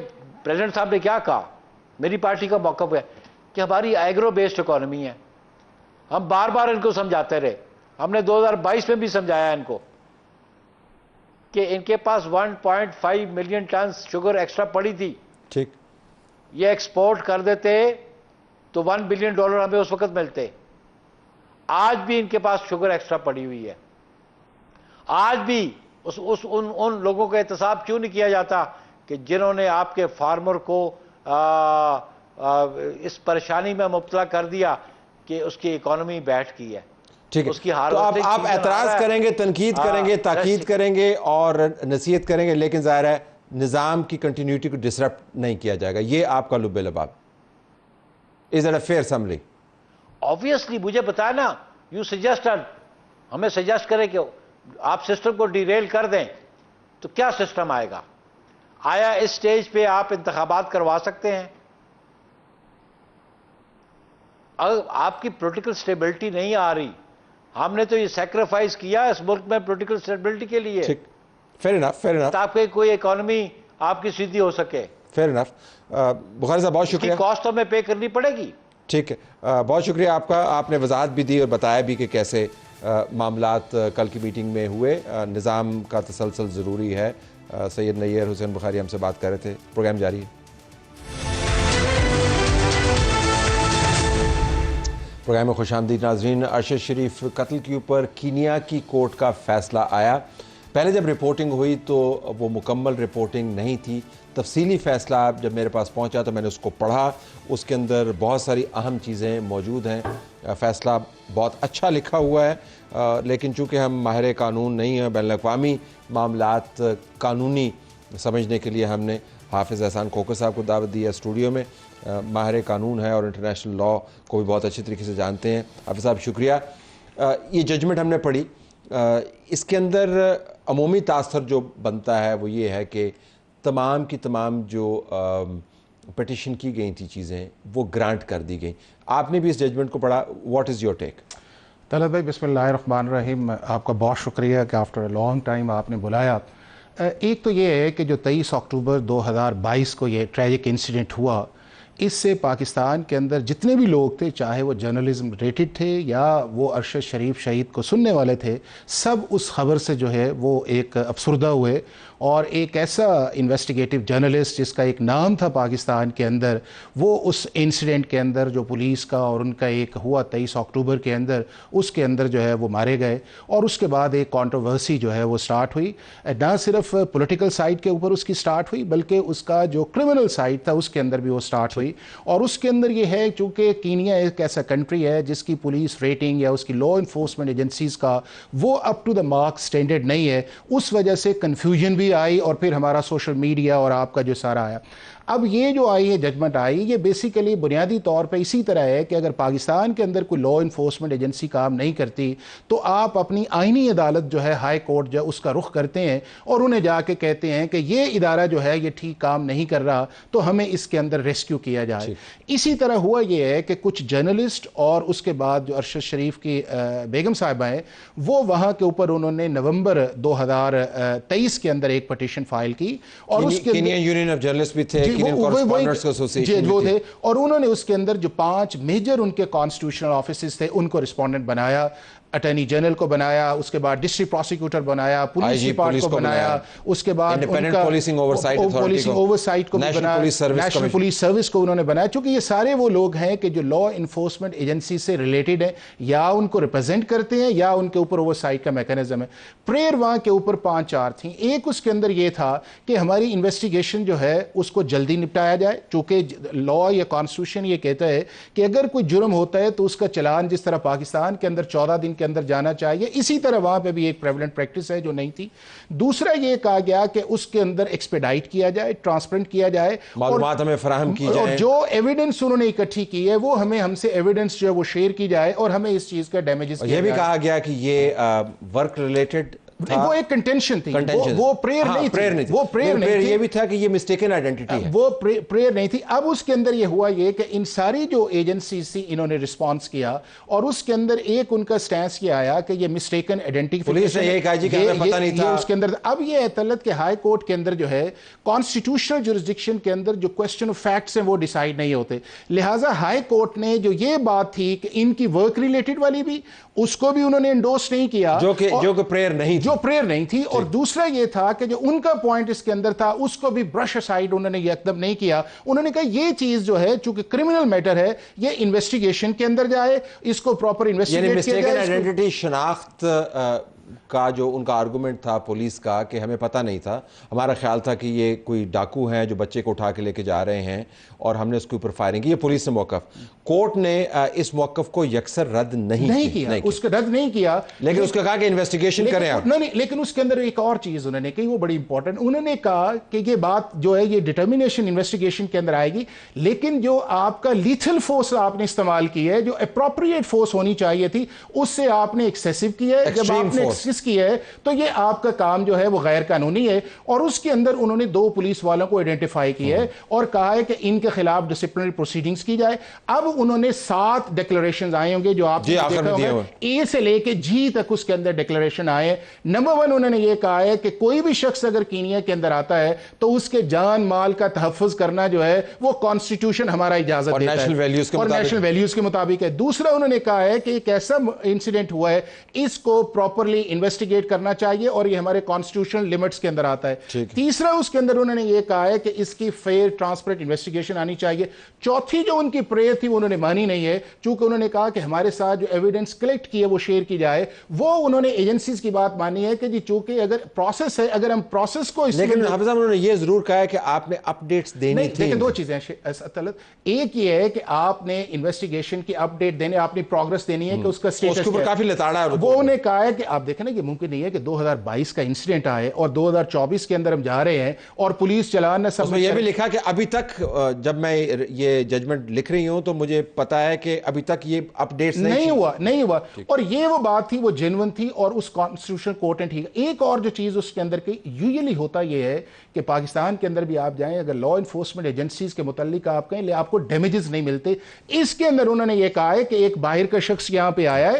پریزیڈنٹ صاحب نے کیا کہا، میری پارٹی کا موقف ہے کہ ہماری ایگرو بیسڈ اکانومی ہے. ہم بار بار ان کو سمجھاتے رہے، ہم نے 2022 میں بھی سمجھایا ان کو کہ ان کے پاس 1.5 ملین ٹنز شوگر ایکسٹرا پڑی تھی. ٹھیک، یہ ایکسپورٹ کر دیتے تو $1 بلین ہمیں اس وقت ملتے. آج بھی ان کے پاس شوگر ایکسٹرا پڑی ہوئی ہے. آج بھی ان لوگوں کا احتساب کیوں نہیں کیا جاتا کہ جنہوں نے آپ کے فارمر کو اس پریشانی میں مبتلا کر دیا کہ اس کی اکانومی بیٹھ کی ہے. ٹھیک اس کی ہے. تو آپ اعتراض کریں گے، تنقید کریں گے، تاکید کریں گے اور نصیحت کریں گے، لیکن ظاہر ہے نظام کی کنٹینیوٹی کو ڈسرپٹ نہیں کیا جائے گا. یہ آپ کا لب لباب. Is it a fair summary? Obviously مجھے بتایا نا، یو سجیسٹڈ، ہمیں سجیسٹ کرے کہ آپ سسٹم کو ڈیریل کر دیں تو کیا سسٹم آئے گا؟ آیا اس سٹیج پہ آپ انتخابات کروا سکتے ہیں؟ اگر آپ کی پولیٹیکل سٹیبلٹی نہیں آ رہی، ہم نے تو یہ سیکریفائز کیا اس ملک میں پولیٹیکل سٹیبلٹی کے لیے، ٹھیک، فیئر انف، فیئر انف، تاکہ کوئی اکانومی آپ کی سیدھی ہو سکے. Fair enough. بخاری صاحب بہت شکریہ. کاسٹ ہمیں پے کرنی پڑے گی. ٹھیک ہے، بہت شکریہ آپ کا. آپ نے وضاحت بھی دی اور بتایا بھی کہ کیسے معاملات کل کی میٹنگ میں ہوئے. نظام کا تسلسل ضروری ہے. سید نییر حسین بخاری ہم سے بات کر رہے تھے. پروگرام جاری ہے. پروگرام میں خوش آمدید ناظرین. ارشد شریف قتل کے اوپر کینیا کی کورٹ کا فیصلہ آیا. پہلے جب رپورٹنگ ہوئی تو وہ مکمل رپورٹنگ نہیں تھی. تفصیلی فیصلہ جب میرے پاس پہنچا تو میں نے اس کو پڑھا. اس کے اندر بہت ساری اہم چیزیں موجود ہیں. فیصلہ بہت اچھا لکھا ہوا ہے، لیکن چونکہ ہم ماہر قانون نہیں ہیں، بین الاقوامی معاملات قانونی سمجھنے کے لیے ہم نے حافظ احسان کھوکھر صاحب کو دعوت دی ہے اسٹوڈیو میں. ماہر قانون ہے اور انٹرنیشنل لاء کو بھی بہت اچھی طریقے سے جانتے ہیں. حافظ صاحب شکریہ. یہ ججمنٹ ہم نے پڑھی. اس کے اندر عمومی تاثر جو بنتا ہے وہ یہ ہے کہ تمام کی تمام جو پٹیشن کی گئی تھی چیزیں وہ گرانٹ کر دی گئیں. آپ نے بھی اس ججمنٹ کو پڑھا. What is your take? Talat بھائی بسم اللہ الرحمن الرحیم. آپ کا بہت شکریہ کہ آفٹر اے لانگ ٹائم آپ نے بلایا. ایک تو یہ ہے کہ جو 23 اکتوبر 2022 کو یہ ٹریجک انسیڈنٹ ہوا، اس سے پاکستان کے اندر جتنے بھی لوگ تھے، چاہے وہ جرنلزم ریٹڈ تھے یا وہ ارشد شریف شہید کو سننے والے تھے، سب اس خبر سے جو ہے وہ ایک افسردہ ہوئے اور ایک ایسا انویسٹیگیٹو جرنلسٹ جس کا ایک نام تھا پاکستان کے اندر، وہ اس انسیڈنٹ کے اندر جو پولیس کا اور ان کا ایک ہوا 23 اکتوبر کے اندر، اس کے اندر جو ہے وہ مارے گئے، اور اس کے بعد ایک کنٹروورسی جو ہے وہ سٹارٹ ہوئی، نہ صرف پولیٹیکل سائڈ کے اوپر اس کی سٹارٹ ہوئی بلکہ اس کا جو کرمنل سائڈ تھا اس کے اندر بھی وہ سٹارٹ ہوئی. اور اس کے اندر یہ ہے چونکہ کینیا ایک ایسا کنٹری ہے جس کی پولیس ریٹنگ یا اس کی لا انفورسمنٹ ایجنسیز کا وہ up to the mark standard نہیں ہے، اس وجہ سے کنفیوژن بھی آئی اور پھر ہمارا سوشل میڈیا اور آپ کا جو سارا آیا. اب یہ جو آئی ہے ججمنٹ آئی، یہ بیسیکلی بنیادی طور پہ اسی طرح ہے کہ اگر پاکستان کے اندر کوئی لا انفورسمنٹ ایجنسی کام نہیں کرتی تو آپ اپنی آئینی عدالت جو ہے ہائی کورٹ جو اس کا رخ کرتے ہیں اور انہیں جا کے کہتے ہیں کہ یہ ادارہ جو ہے یہ ٹھیک کام نہیں کر رہا تو ہمیں اس کے اندر ریسکیو کیا جائے. اسی طرح ہوا یہ ہے کہ کچھ جرنلسٹ اور اس کے بعد جو ارشد شریف کی بیگم صاحبہ ہیں وہ وہاں کے اوپر انہوں نے نومبر 2023 کے اندر ایک پٹیشن فائل کی، اور اس کے کینیا یونین آف جرنلسٹ بھی تھے، وہ تھے، اور انہوں نے اس کے اندر جو 5 میجر ان کے کانسٹیٹیوشنل آفیسز تھے ان کو رسپونڈنٹ بنایا، اٹارنی جنرل کو بنایا، اس کے بعد ڈسٹرکٹ پروسیکیوٹر بنایا، پولیس ڈپارٹمنٹ کو بنایا، اس کے بعد انڈیپینڈنٹ پولیسنگ اوورسائٹ کو بنایا، نیشنل پولیس سروس کو انہوں نے بنایا. چونکہ یہ سارے وہ لوگ ہیں کہ جو لا انفورسمنٹ ایجنسی سے ریلیٹڈ ہیں، یا ان کو ریپرزینٹ کرتے ہیں یا ان کے اوپر اوورسائٹ کا میکانزم ہے. پریئر وہاں کے اوپر 5-4 تھیں. ایک اس کے اندر یہ تھا کہ ہماری انویسٹیگیشن جو ہے اس کو جلدی نپٹایا جائے، چونکہ لا یا کانسٹیٹیوشن یہ کہتا ہے کہ اگر کوئی جرم ہوتا ہے تو اس کا چلان جس طرح پاکستان کے اندر 14 دن کے اندر جانا چاہیے، اسی طرح وہاں پہ بھی ایک پریویلنٹ پریکٹس ہے جو نہیں تھی. دوسرا یہ کہا گیا کہ اس کے اندر ایکسپیڈائٹ کیا جائے، ٹرانسپیرنٹ کیا جائے، معلومات ہمیں فراہم کی جائیں، اور جو ایویڈنس انہوں نے اکٹھی کی ہے وہ ہم سے ایویڈنس جو ہے وہ شیئر کی جائے اور ہمیں اس چیز کا ڈیمیجز. یہ بھی کہا گیا کہ یہ ورک ریلیٹڈ وہ ایک کنٹینشن تھی، وہ پریئر نہیں تھی، وہ پریئر نہیں تھی، یہ بھی تھا کہ یہ مسٹیکن آئیڈینٹی ہے، وہ پریئر نہیں تھی. اب اس کے اندر یہ ہوا یہ کہ ان ساری جو ایجنسیز تھی انہوں نے رسپانس کیا، اور اس کے اندر ایک ان کا سٹینس یہ آیا کہ یہ مسٹیکن آئیڈینٹیفیکیشن، پولیس نے یہ کہا جی کہ ہمیں پتہ نہیں تھا اس کے اندر. اب یہ اطلاعات کہ ہائی کورٹ کے اندر جو ہے کانسٹیٹیوشنل جورسڈکشن کے اندر جو کوسچن آف فیکٹس ہیں وہ ڈیسائیڈ نہیں ہوتے، لہٰذا ہائی کورٹ نے جو یہ بات تھی کہ ان کی ورک ریلیٹڈ والی بھی اس کو بھی انہوں نے انڈورس نہیں کیا، جو کہ پریئر نہیں تھی. اور دوسرا یہ تھا کہ جو ان کا پوائنٹ اس کے اندر تھا اس کو بھی برش اسائیڈ انہوں نے یکدم نہیں کیا. انہوں نے کہا یہ چیز جو ہے چونکہ کرمنل میٹر ہے یہ انویسٹیگیشن کے اندر جائے، اس کو پراپر انویسٹیگیٹ کیا جائے. آئیڈینٹی شناخت کا جو ان کا آرگومنٹ تھا پولیس کا کہ ہمیں پتہ نہیں تھا، ہمارا خیال تھا کہ یہ کوئی ڈاکو ہیں جو بچے کو اٹھا کے لے کے جا رہے ہیں اور ہم نے اس کے اوپر فائرنگ کی، یہ پولیس سے موقف. کورٹ نے اس موقف کو یکسر رد نہیں کیا، اس کو رد نہیں کیا، لیکن اس کا کہا کہ انویسٹیگیشن کریں آپ. نہیں، لیکن اس کے اندر ایک اور چیز انہوں نے کہی وہ بڑی امپورٹنٹ. انہوں نے کہا کہ یہ بات جو ہے یہ ڈٹرمینیشن انویسٹیگیشن کے اندر آئے گی، لیکن جو آپ کا لیتھل فورس آپ نے استعمال کی ہے، جو اپروپریٹ فورس ہونی چاہیے تھی، اس سے آپ نے ایکسیسو کیا ہے. جب آپ نے ایکسیس کیا ہے تو یہ آپ کا کام جو ہے وہ غیر قانونی ہے. اور اس کے اندر انہوں نے 2 پولیس والوں کو آئیڈینٹیفائی کیا ہے اور کہا ہے کہ ان کے خلاف ڈسپلنری پروسیڈنگز کی جائے. اب انہوں نے 7 ڈیکلریشنز آئے ہوں گے جو آپ نے دیکھا ہوگا، اے سے لے کے جی تک اس کے اندر ڈیکلریشن آئے. نمبر 1 انہوں نے یہ کہا ہے کہ کوئی بھی شخص اگر کینیا کے اندر آتا ہے تو اس کے جان مال کا تحفظ کرنا جو ہے وہ کانسٹیٹیوشن ہمارا اجازت دیتا ہے اور نیشنل ویلیوز کے مطابق ہے. دوسرا انہوں نے کہا ہے کہ ایک ایسا انسیڈنٹ ہوا ہے اس کو پراپرلی انویسٹیگیٹ کرنا چاہیے اور یہ ہمارے کانسٹیٹیوشنل لیمٹس کے اندر آتا ہے. تیسرا اس کے اندر انہوں نے یہ کہا ہے کہ اس کی فیئر ٹرانسپیرنٹ انویسٹیگیشن آنی چاہیے. چوتھی جو ان کی پریئر تھی انہوں نے مانی نہیں ہے، چونکہ انہوں نے کہا کہ ہمارے ساتھ جو ایویڈنس کلیکٹ کی ہے وہ شیئر کی جائے. وہ انہوں نے ایجنسیز کی بات مانی ہے کہ جی چونکہ اگر پروسیس ہے، اگر ہم پروسیس کو، لیکن حافظ صاحب انہوں نے یہ ضرور کہا ہے کہ آپ نے اپڈیٹس دینی تھی. لیکن 2 چیزیں ہیں، ایک یہ ہے کہ آپ نے انویسٹیگیشن کی اپڈیٹ دینے، آپ نے پروگرس دینی ہے کہ اس کا اسٹیٹس کے اوپر کافی لتاڑا ہے. وہ انہیں کہا ہے کہ آپ دیکھیں نا کہ ممکن نہیں ہے کہ 2022 کا انسیڈنٹ آئے اور 2024 کے اندر ہم جا رہے ہیں اور پولیس چلان نہ سب. یہ بھی لکھا کہ ابھی تک جب میں یہ ججمنٹ لکھ رہی ہوں تو مجھے پتا ہے کہ ابھی تک یہ اپڈیٹس نہیں ہوا. اور یہ وہ بات تھی وہ جینون تھی اور اس کانسٹیٹیوشن کورٹ نے ٹھیک. ایک اور جو چیز اس کے اندر کی یوزلی ہوتا یہ ہے کہ پاکستان کے اندر بھی آپ جائیں، اگر لا انفورسمنٹ ایجنسیز کے متعلق آپ کہیں آپ کو ڈیمیجز نہیں ملتے. اس کے اندر انہوں نے یہ کہا ہے کہ ایک باہر کا شخص یہاں پہ آیا ہے،